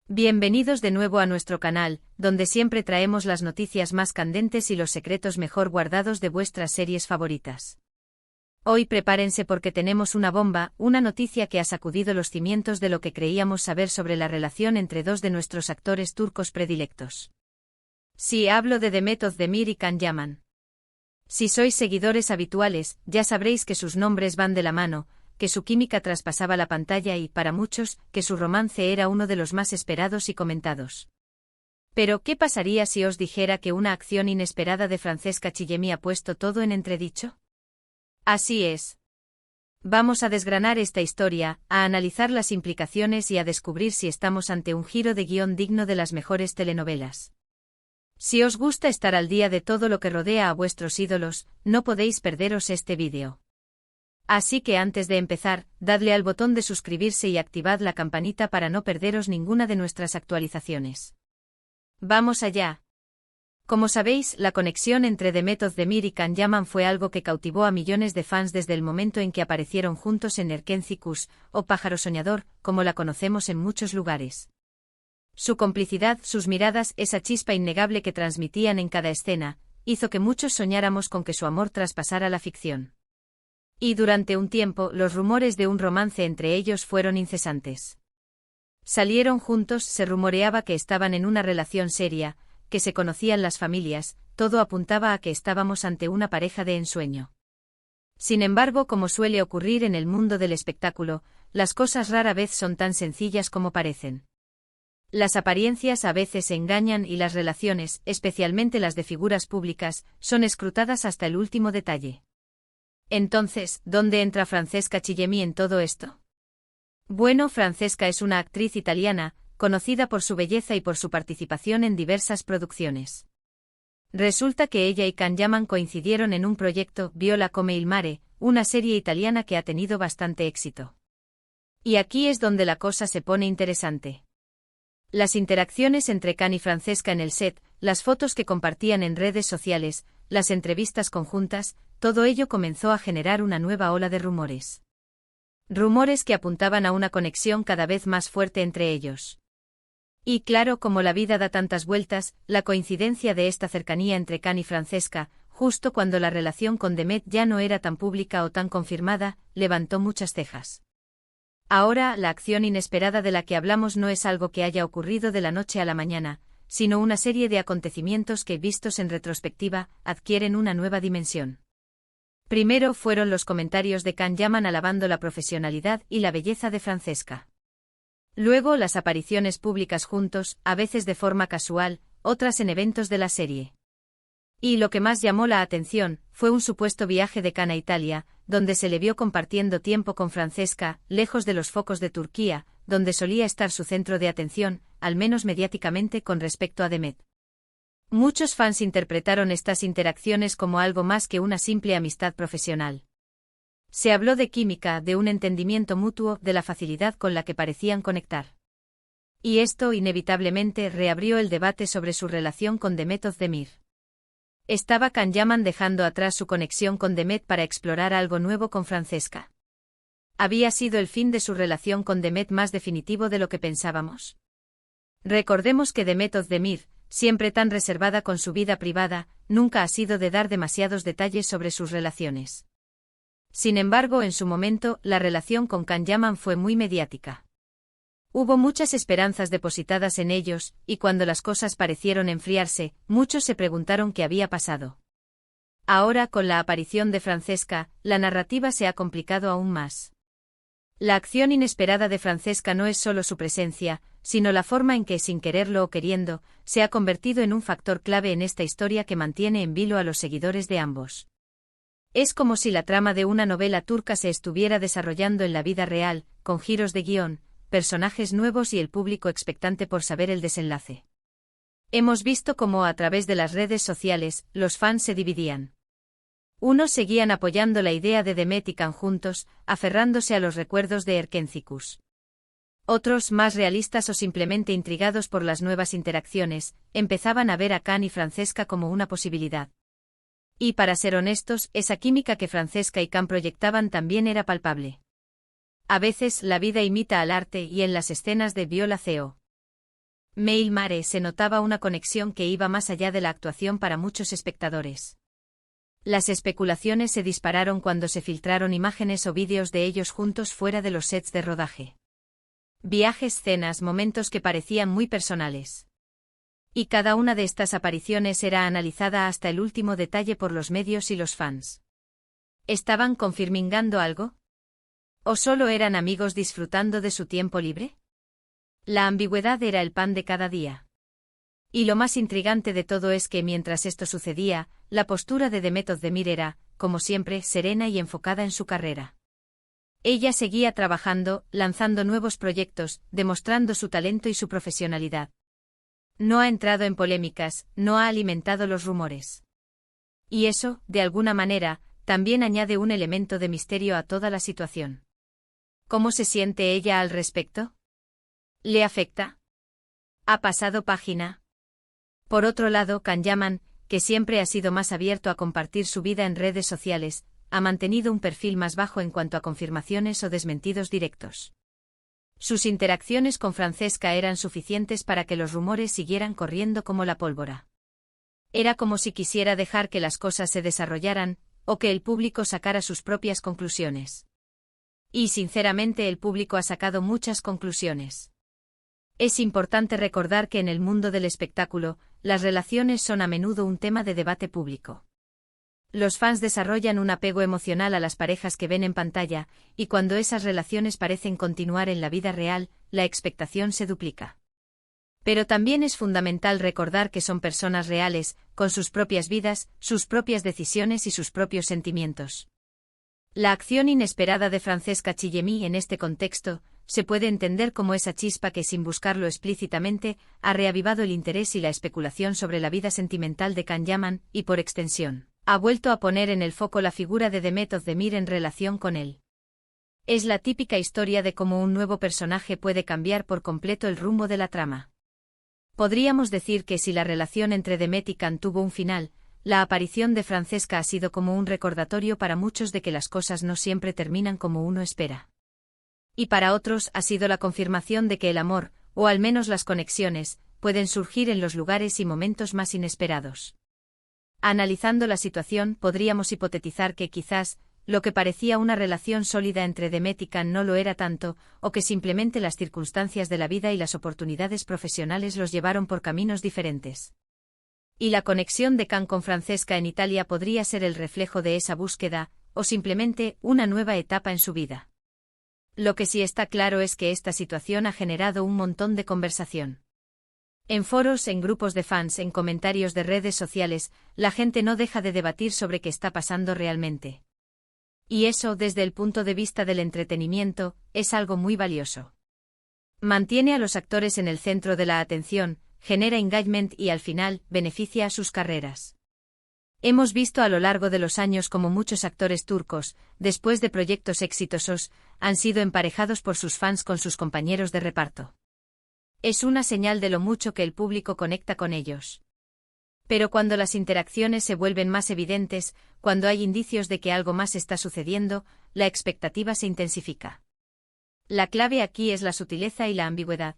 Bienvenidos de nuevo a nuestro canal, donde siempre traemos las noticias más candentes y los secretos mejor guardados de vuestras series favoritas. Hoy prepárense porque tenemos una bomba, una noticia que ha sacudido los cimientos de lo que creíamos saber sobre la relación entre dos de nuestros actores turcos predilectos. Sí, hablo de Demet Özdemir y Can Yaman. Si sois seguidores habituales, ya sabréis que sus nombres van de la mano, que su química traspasaba la pantalla y, para muchos, que su romance era uno de los más esperados y comentados. Pero, ¿qué pasaría si os dijera que una acción inesperada de Francesca Chillemi ha puesto todo en entredicho? Así es. Vamos a desgranar esta historia, a analizar las implicaciones y a descubrir si estamos ante un giro de guión digno de las mejores telenovelas. Si os gusta estar al día de todo lo que rodea a vuestros ídolos, no podéis perderos este vídeo. Así que antes de empezar, dadle al botón de suscribirse y activad la campanita para no perderos ninguna de nuestras actualizaciones. ¡Vamos allá! Como sabéis, la conexión entre Demet Özdemir y Can Yaman fue algo que cautivó a millones de fans desde el momento en que aparecieron juntos en Erkenci Kuş, o Pájaro Soñador, como la conocemos en muchos lugares. Su complicidad, sus miradas, esa chispa innegable que transmitían en cada escena, hizo que muchos soñáramos con que su amor traspasara la ficción. Y durante un tiempo, los rumores de un romance entre ellos fueron incesantes. Salieron juntos, se rumoreaba que estaban en una relación seria, que se conocían las familias, todo apuntaba a que estábamos ante una pareja de ensueño. Sin embargo, como suele ocurrir en el mundo del espectáculo, las cosas rara vez son tan sencillas como parecen. Las apariencias a veces engañan y las relaciones, especialmente las de figuras públicas, son escrutadas hasta el último detalle. Entonces, ¿dónde entra Francesca Chillemi en todo esto? Bueno, Francesca es una actriz italiana, conocida por su belleza y por su participación en diversas producciones. Resulta que ella y Can Yaman coincidieron en un proyecto, Viola come il mare, una serie italiana que ha tenido bastante éxito. Y aquí es donde la cosa se pone interesante. Las interacciones entre Can y Francesca en el set, las fotos que compartían en redes sociales, las entrevistas conjuntas, todo ello comenzó a generar una nueva ola de rumores. Rumores que apuntaban a una conexión cada vez más fuerte entre ellos. Y claro, como la vida da tantas vueltas, la coincidencia de esta cercanía entre Can y Francesca, justo cuando la relación con Demet ya no era tan pública o tan confirmada, levantó muchas cejas. Ahora, la acción inesperada de la que hablamos no es algo que haya ocurrido de la noche a la mañana, sino una serie de acontecimientos que, vistos en retrospectiva, adquieren una nueva dimensión. Primero fueron los comentarios de Can Yaman alabando la profesionalidad y la belleza de Francesca. Luego las apariciones públicas juntos, a veces de forma casual, otras en eventos de la serie. Y lo que más llamó la atención, fue un supuesto viaje de Can a Italia, donde se le vio compartiendo tiempo con Francesca, lejos de los focos de Turquía, donde solía estar su centro de atención, al menos mediáticamente con respecto a Demet. Muchos fans interpretaron estas interacciones como algo más que una simple amistad profesional. Se habló de química, de un entendimiento mutuo, de la facilidad con la que parecían conectar. Y esto, inevitablemente, reabrió el debate sobre su relación con Demet Özdemir. ¿Estaba Can Yaman dejando atrás su conexión con Demet para explorar algo nuevo con Francesca? ¿Había sido el fin de su relación con Demet más definitivo de lo que pensábamos? Recordemos que Demet Özdemir, siempre tan reservada con su vida privada, nunca ha sido de dar demasiados detalles sobre sus relaciones. Sin embargo, en su momento, la relación con Can Yaman fue muy mediática. Hubo muchas esperanzas depositadas en ellos, y cuando las cosas parecieron enfriarse, muchos se preguntaron qué había pasado. Ahora, con la aparición de Francesca, la narrativa se ha complicado aún más. La acción inesperada de Francesca no es solo su presencia, sino la forma en que, sin quererlo o queriendo, se ha convertido en un factor clave en esta historia que mantiene en vilo a los seguidores de ambos. Es como si la trama de una novela turca se estuviera desarrollando en la vida real, con giros de guión, personajes nuevos y el público expectante por saber el desenlace. Hemos visto cómo a través de las redes sociales, los fans se dividían. Unos seguían apoyando la idea de Demet y Can juntos, aferrándose a los recuerdos de Erkenci Kuş. Otros, más realistas o simplemente intrigados por las nuevas interacciones, empezaban a ver a Can y Francesca como una posibilidad. Y para ser honestos, esa química que Francesca y Can proyectaban también era palpable. A veces la vida imita al arte y en las escenas de Viola Co. Mail Mare se notaba una conexión que iba más allá de la actuación para muchos espectadores. Las especulaciones se dispararon cuando se filtraron imágenes o vídeos de ellos juntos fuera de los sets de rodaje. Viajes, cenas, momentos que parecían muy personales. Y cada una de estas apariciones era analizada hasta el último detalle por los medios y los fans. ¿Estaban confirmando algo? ¿O solo eran amigos disfrutando de su tiempo libre? La ambigüedad era el pan de cada día. Y lo más intrigante de todo es que mientras esto sucedía, la postura de Demet Özdemir era, como siempre, serena y enfocada en su carrera. Ella seguía trabajando, lanzando nuevos proyectos, demostrando su talento y su profesionalidad. No ha entrado en polémicas, no ha alimentado los rumores. Y eso, de alguna manera, también añade un elemento de misterio a toda la situación. ¿Cómo se siente ella al respecto? ¿Le afecta? ¿Ha pasado página? Por otro lado, Can Yaman, que siempre ha sido más abierto a compartir su vida en redes sociales, ha mantenido un perfil más bajo en cuanto a confirmaciones o desmentidos directos. Sus interacciones con Francesca eran suficientes para que los rumores siguieran corriendo como la pólvora. Era como si quisiera dejar que las cosas se desarrollaran, o que el público sacara sus propias conclusiones. Y sinceramente el público ha sacado muchas conclusiones. Es importante recordar que en el mundo del espectáculo, las relaciones son a menudo un tema de debate público. Los fans desarrollan un apego emocional a las parejas que ven en pantalla, y cuando esas relaciones parecen continuar en la vida real, la expectación se duplica. Pero también es fundamental recordar que son personas reales, con sus propias vidas, sus propias decisiones y sus propios sentimientos. La acción inesperada de Francesca Chillemi en este contexto se puede entender como esa chispa que, sin buscarlo explícitamente, ha reavivado el interés y la especulación sobre la vida sentimental de Can Yaman y, por extensión, ha vuelto a poner en el foco la figura de Demet Özdemir en relación con él. Es la típica historia de cómo un nuevo personaje puede cambiar por completo el rumbo de la trama. Podríamos decir que si la relación entre Demet y Can tuvo un final, la aparición de Francesca ha sido como un recordatorio para muchos de que las cosas no siempre terminan como uno espera. Y para otros ha sido la confirmación de que el amor, o al menos las conexiones, pueden surgir en los lugares y momentos más inesperados. Analizando la situación, podríamos hipotetizar que quizás, lo que parecía una relación sólida entre Demet y Can no lo era tanto, o que simplemente las circunstancias de la vida y las oportunidades profesionales los llevaron por caminos diferentes. Y la conexión de Can con Francesca en Italia podría ser el reflejo de esa búsqueda, o simplemente una nueva etapa en su vida. Lo que sí está claro es que esta situación ha generado un montón de conversación. En foros, en grupos de fans, en comentarios de redes sociales, la gente no deja de debatir sobre qué está pasando realmente. Y eso, desde el punto de vista del entretenimiento, es algo muy valioso. Mantiene a los actores en el centro de la atención, genera engagement y al final, beneficia a sus carreras. Hemos visto a lo largo de los años cómo muchos actores turcos, después de proyectos exitosos, han sido emparejados por sus fans con sus compañeros de reparto. Es una señal de lo mucho que el público conecta con ellos. Pero cuando las interacciones se vuelven más evidentes, cuando hay indicios de que algo más está sucediendo, la expectativa se intensifica. La clave aquí es la sutileza y la ambigüedad.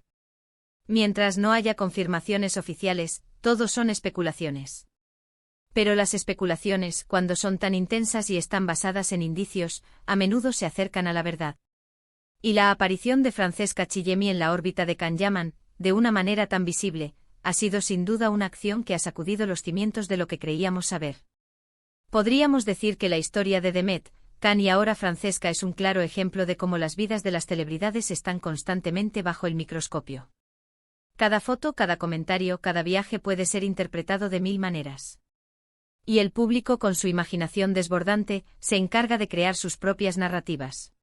Mientras no haya confirmaciones oficiales, todo son especulaciones. Pero las especulaciones, cuando son tan intensas y están basadas en indicios, a menudo se acercan a la verdad. Y la aparición de Francesca Chillemi en la órbita de Can Yaman, de una manera tan visible, ha sido sin duda una acción que ha sacudido los cimientos de lo que creíamos saber. Podríamos decir que la historia de Demet, Can y ahora Francesca es un claro ejemplo de cómo las vidas de las celebridades están constantemente bajo el microscopio. Cada foto, cada comentario, cada viaje puede ser interpretado de mil maneras. Y el público, con su imaginación desbordante, se encarga de crear sus propias narrativas.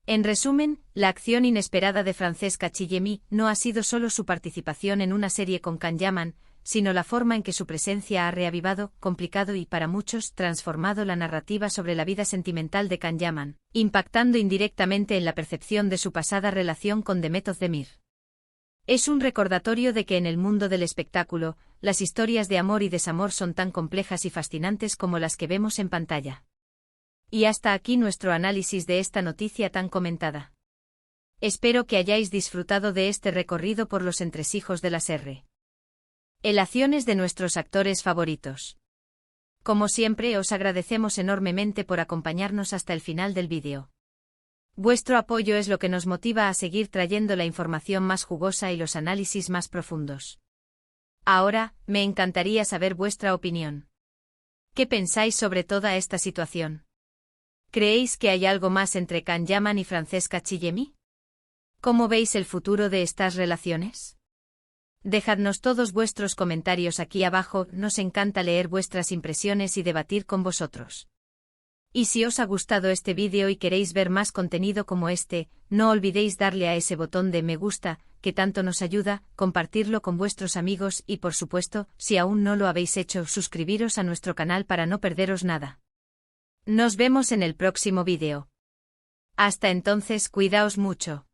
En resumen, la acción inesperada de Francesca Chillemi no ha sido solo su participación en una serie con Can Yaman, sino la forma en que su presencia ha reavivado, complicado y, para muchos, transformado la narrativa sobre la vida sentimental de Can Yaman, impactando indirectamente en la percepción de su pasada relación con Demet Özdemir. Es un recordatorio de que en el mundo del espectáculo, las historias de amor y desamor son tan complejas y fascinantes como las que vemos en pantalla. Y hasta aquí nuestro análisis de esta noticia tan comentada. Espero que hayáis disfrutado de este recorrido por los entresijos de las relaciones de nuestros actores favoritos. Como siempre, os agradecemos enormemente por acompañarnos hasta el final del vídeo. Vuestro apoyo es lo que nos motiva a seguir trayendo la información más jugosa y los análisis más profundos. Ahora, me encantaría saber vuestra opinión. ¿Qué pensáis sobre toda esta situación? ¿Creéis que hay algo más entre Can Yaman y Francesca Chillemi? ¿Cómo veis el futuro de estas relaciones? Dejadnos todos vuestros comentarios aquí abajo, nos encanta leer vuestras impresiones y debatir con vosotros. Y si os ha gustado este vídeo y queréis ver más contenido como este, no olvidéis darle a ese botón de me gusta, que tanto nos ayuda, compartirlo con vuestros amigos y por supuesto, si aún no lo habéis hecho, suscribiros a nuestro canal para no perderos nada. Nos vemos en el próximo vídeo. Hasta entonces, cuidaos mucho.